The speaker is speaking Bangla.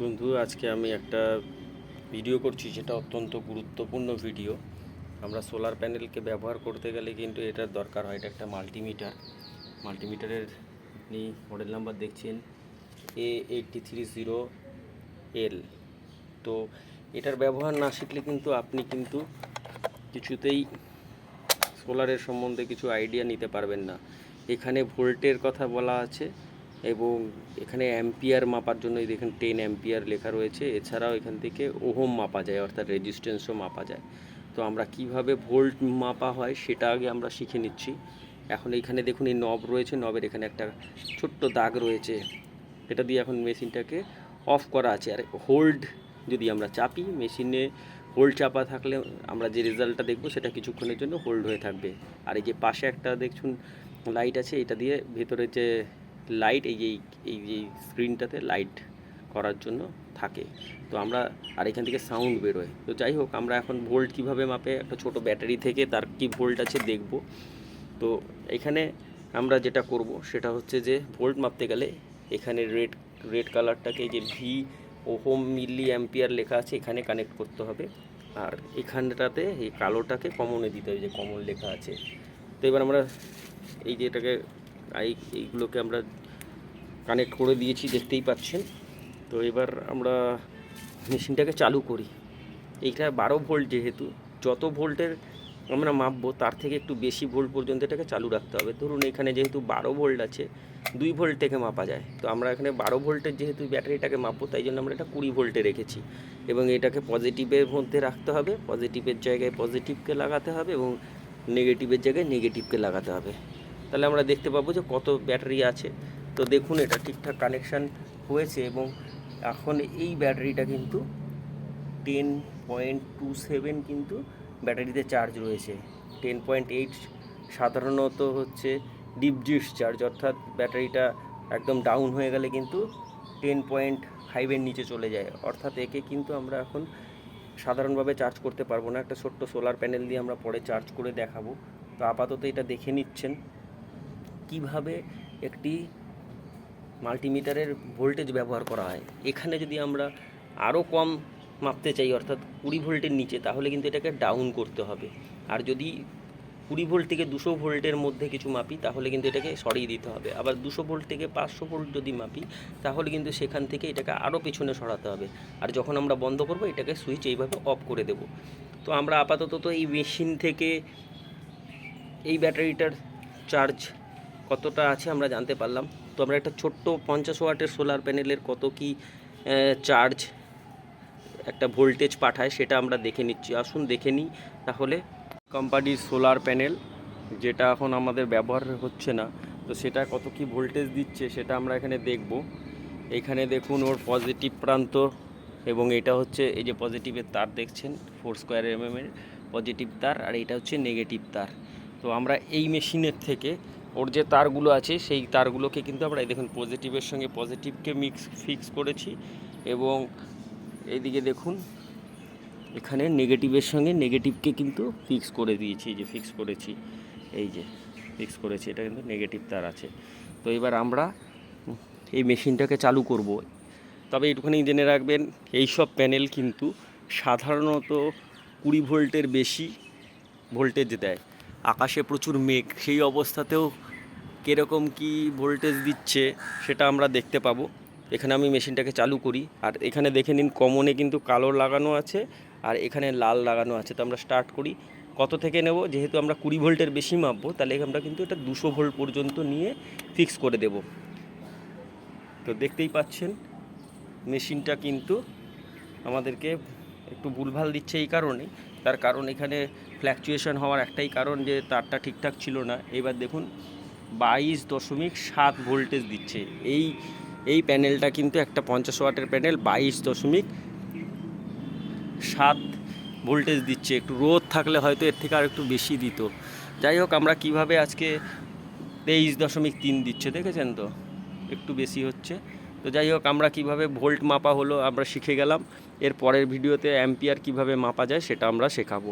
বন্ধু, আজকে আমি একটা ভিডিও করছি যেটা অত্যন্ত গুরুত্বপূর্ণ ভিডিও। আমরা সোলার প্যানেলকে ব্যবহার করতে গেলে কিন্তু এটার দরকার হয়। এটা একটা মাল্টিমিটারের আপনি মডেল নাম্বার দেখছেন A8330L। তো এটার ব্যবহার না শিখলে কিন্তু আপনি কিন্তু কিছুতেই সোলারের সম্বন্ধে কিছু আইডিয়া নিতে পারবেন না। এখানে ভোল্টের কথা বলা আছে এবং এখানে অ্যাম্পিয়ার মাপার জন্য দেখেন 10 অ্যাম্পিয়ার লেখা রয়েছে। এছাড়াও এখান থেকে ওহম মাপা যায়, অর্থাৎ রেজিস্ট্যান্সও মাপা যায়। তো আমরা কিভাবে ভোল্ট মাপা হয় সেটা আগে আমরা শিখে নিচ্ছি। এখন এইখানে দেখুন এই নব রয়েছে, নবের এখানে একটা ছোট্ট দাগ রয়েছে। এটা দিয়ে এখন মেশিনটাকে অফ করা আছে। আর হোল্ড যদি আমরা চাপি, মেশিনে হোল্ড চাপা থাকলে আমরা যে রেজাল্টটা দেখব সেটা কিছুক্ষণের জন্য হোল্ড হয়ে থাকবে। আর এই যে পাশে একটা দেখুন লাইট আছে, এটা দিয়ে ভেতরে যে লাইট এই যে স্ক্রিনটাতে লাইট করার জন্য থাকে। তো আমরা আর এখান থেকে সাউন্ড বেরোয়। তো যাই হোক, আমরা এখন ভোল্ট কিভাবে মাপে একটা ছোট ব্যাটারি থেকে তার কি ভোল্ট আছে দেখব। তো এখানে আমরা যেটা করব সেটা হচ্ছে যে ভোল্ট মাপতে গেলে এখানে রেড কালারটাকে যে ভি ওহম মিলি অ্যাম্পিয়ার লেখা আছে এখানে কানেক্ট করতে হবে। আর এখানটাতে এই কালোটাকে কমনে দিতে হবে, যে কমন লেখা আছে। তো এবার আমরা এই যে এটাকে এইগুলোকে আমরা কানেক্ট করে দিয়েছি, দেখতেই পাচ্ছেন। তো এবার আমরা মেশিনটাকে চালু করি। এইটা 12 ভোল্ট, যেহেতু যত ভোল্টের আমরা মাপবো তার থেকে একটু বেশি ভোল্ট পর্যন্ত এটাকে চালু রাখতে হবে। ধরুন এখানে যেহেতু 12 ভোল্ট আছে, 2 ভোল্ট থেকে মাপা যায়। তো আমরা এখানে 12 ভোল্টের যেহেতু ব্যাটারিটাকে মাপবো, তাই জন্য আমরা এটা 20 ভোল্টে রেখেছি। এবং এটাকে পজিটিভের মধ্যে রাখতে হবে, পজিটিভের জায়গায় পজিটিভকে লাগাতে হবে এবং নেগেটিভের জায়গায় নেগেটিভকে লাগাতে হবে। তাহলে আমরা দেখতে পাবো যে কত ব্যাটারি আছে। তো দেখুন এটা ঠিকঠাক কানেকশান হয়েছে এবং এখন এই ব্যাটারিটা কিন্তু 10.27 কিন্তু ব্যাটারিতে চার্জ রয়েছে। 10.8 সাধারণত হচ্ছে ডিপ ডিসচার্জ, অর্থাৎ ব্যাটারিটা একদম ডাউন হয়ে গেলে কিন্তু 10.5-এর নিচে চলে যায়। অর্থাৎ একে কিন্তু আমরা এখন সাধারণভাবে চার্জ করতে পারবো না। একটা ছোট্ট সোলার প্যানেল দিয়ে আমরা পরে চার্জ করে দেখাবো। তো আপাতত এটা দেখে নিচ্ছেন কিভাবে একটি মাল্টিমিটারের ভোল্টেজ ব্যবহার করা হয়। এখানে যদি আমরা আরও কম মাপতে চাই, অর্থাৎ 20 ভোল্টের নিচে, তাহলে কিন্তু এটাকে ডাউন করতে হবে। আর যদি 20 ভোল্ট থেকে 200 ভোল্টের মধ্যে কিছু মাপি, তাহলে কিন্তু এটাকে সরিয়ে দিতে হবে। আবার 200 ভোল্ট থেকে 500 ভোল্ট যদি মাপি, তাহলে কিন্তু সেখান থেকে এটাকে আরও পেছনে সরাতে হবে। আর যখন আমরা বন্ধ করব, এটাকে সুইচ এইভাবে অফ করে দেব। তো আমরা আপাতত তো এই মেশিন থেকে এই ব্যাটারিটার চার্জ কতটা আছে আমরা জানতে পারলাম। তো আমরা একটা ছোট্ট 50 ওয়াটের সোলার প্যানেলের কত কি চার্জ একটা ভোল্টেজ পাঠায় সেটা আমরা দেখে নিচ্ছি। আসুন দেখে নিই তাহলে। কোম্পানির সোলার প্যানেল যেটা এখন আমাদের ব্যবহার হচ্ছে না, তো সেটা কত কি ভোল্টেজ দিচ্ছে সেটা আমরা এখানে দেখব। এখানে দেখুন ওর পজিটিভ প্রান্ত এবং এটা হচ্ছে এই যে পজিটিভের তার দেখছেন, 4 স্কোয়ার এর পজিটিভ তার, আর এটা হচ্ছে নেগেটিভ তার। তো আমরা এই মেশিনের থেকে ওর যে তারগুলো আছে সেই তারগুলোকে কিন্তু আমরা এই দেখুন পজিটিভের সঙ্গে পজিটিভকে ফিক্স করেছি এবং এইদিকে দেখুন এখানে নেগেটিভের সঙ্গে নেগেটিভকে কিন্তু ফিক্স করে দিয়েছি। এই যে ফিক্স করেছি, এই যে ফিক্স করেছি, এটা কিন্তু নেগেটিভ তার আছে। তো এবার আমরা এই মেশিনটাকে চালু করব। তবে একটুখানি জেনে রাখবেন, এই সব প্যানেল কিন্তু সাধারণত 20 ভোল্টের বেশি ভোল্টেজ দেয়। আকাশে প্রচুর মেঘ, সেই অবস্থাতেও কীরকম কি ভোল্টেজ দিচ্ছে সেটা আমরা দেখতে পাবো। এখানে আমি মেশিনটাকে চালু করি, আর এখানে দেখে নিন কমনে কিন্তু কালো লাগানো আছে আর এখানে লাল লাগানো আছে। তো আমরা স্টার্ট করি। কত থেকে নেব, যেহেতু আমরা 20 ভোল্টের বেশি মাপবো, তাহলে আমরা কিন্তু এটা 200 ভোল্ট পর্যন্ত নিয়ে ফিক্স করে দেব। তো দেখতেই পাচ্ছেন মেশিনটা কিন্তু আমাদেরকে একটু ভুলভাল দিচ্ছে। এই কারণে, তার কারণ এখানে ফ্ল্যাকচুয়েশন হওয়ার একটাই কারণ যে তারটা ঠিকঠাক ছিল না। এবার দেখুন 22.7 ভোল্টেজ দিচ্ছে। এই প্যানেলটা কিন্তু একটা 50 ওয়াটের প্যানেল 22.7 ভোল্টেজ দিচ্ছে। একটু রোদ থাকলে হয়তো এর থেকে আর একটু বেশি দিত। যাই হোক, আমরা কিভাবে আজকে 23.3 দিচ্ছে, দেখেছেন তো একটু বেশি হচ্ছে। তো যাই হোক, আমরা কিভাবে ভোল্ট মাপা হলো আমরা শিখে গেলাম। এর পরের ভিডিওতে অ্যাম্পিয়ার কিভাবে মাপা যায় সেটা আমরা শেখাবো।